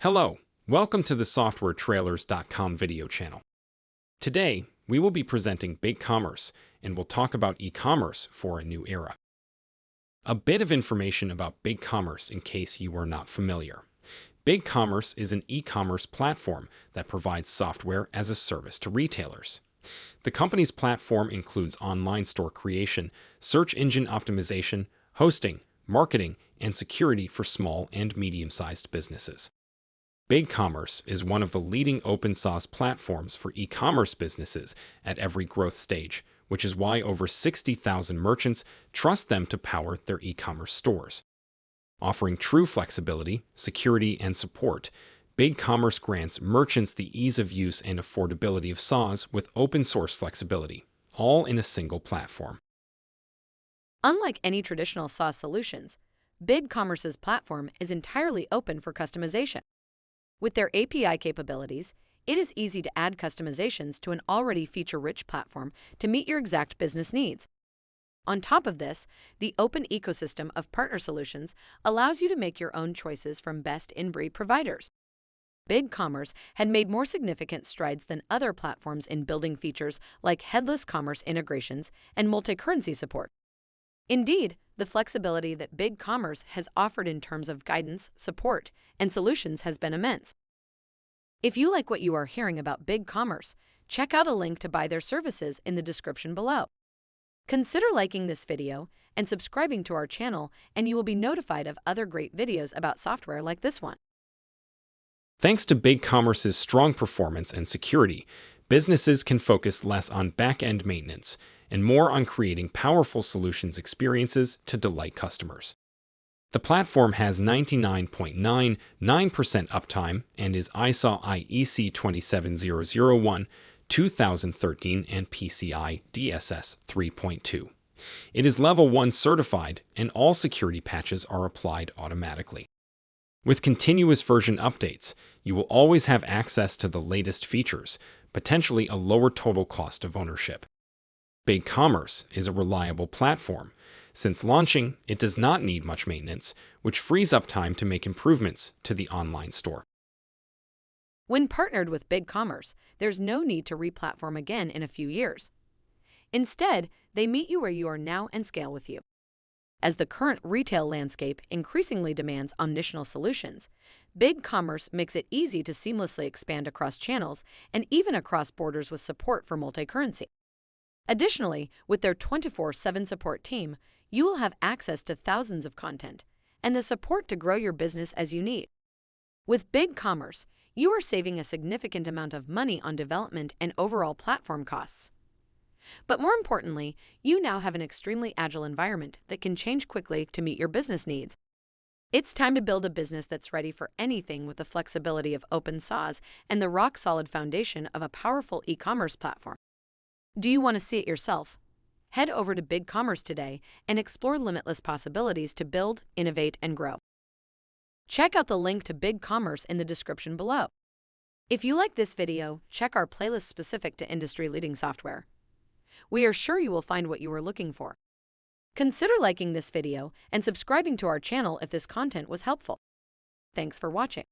Hello, welcome to the SoftwareTrailers.com video channel. Today, we will be presenting BigCommerce and we'll talk about e-commerce for a new era. A bit of information about BigCommerce in case you are not familiar. BigCommerce is an e-commerce platform that provides software as a service to retailers. The company's platform includes online store creation, search engine optimization, hosting, marketing, and security for small and medium-sized businesses. BigCommerce is one of the leading open source platforms for e-commerce businesses at every growth stage, which is why over 60,000 merchants trust them to power their e-commerce stores. Offering true flexibility, security, and support, BigCommerce grants merchants the ease of use and affordability of SaaS with open source flexibility, all in a single platform. Unlike any traditional SaaS solutions, BigCommerce's platform is entirely open for customization. With their API capabilities, it is easy to add customizations to an already feature-rich platform to meet your exact business needs. On top of this, the open ecosystem of partner solutions allows you to make your own choices from best-in-breed providers. BigCommerce had made more significant strides than other platforms in building features like headless commerce integrations and multi-currency support. Indeed, the flexibility that BigCommerce has offered in terms of guidance, support, and solutions has been immense. If you like what you are hearing about BigCommerce, check out a link to buy their services in the description below. Consider liking this video and subscribing to our channel, and you will be notified of other great videos about software like this one. Thanks to BigCommerce's strong performance and security, businesses can focus less on back-end maintenance and more on creating powerful solutions experiences to delight customers. The platform has 99.99% uptime and is ISO IEC 27001, 2013 and PCI DSS 3.2. It is Level 1 certified and all security patches are applied automatically. With continuous version updates, you will always have access to the latest features, potentially a lower total cost of ownership. BigCommerce is a reliable platform. Since launching, it does not need much maintenance, which frees up time to make improvements to the online store. When partnered with BigCommerce, there's no need to re-platform again in a few years. Instead, they meet you where you are now and scale with you. As the current retail landscape increasingly demands omnichannel solutions, BigCommerce makes it easy to seamlessly expand across channels and even across borders with support for multi-currency. Additionally, with their 24/7 support team, you will have access to thousands of content and the support to grow your business as you need. With BigCommerce, you are saving a significant amount of money on development and overall platform costs. But more importantly, you now have an extremely agile environment that can change quickly to meet your business needs. It's time to build a business that's ready for anything with the flexibility of open SaaS and the rock-solid foundation of a powerful e-commerce platform. Do you want to see it yourself? Head over to BigCommerce today and explore limitless possibilities to build, innovate, and grow. Check out the link to BigCommerce in the description below. If you like this video, check our playlist specific to industry-leading software. We are sure you will find what you are looking for. Consider liking this video and subscribing to our channel if this content was helpful. Thanks for watching.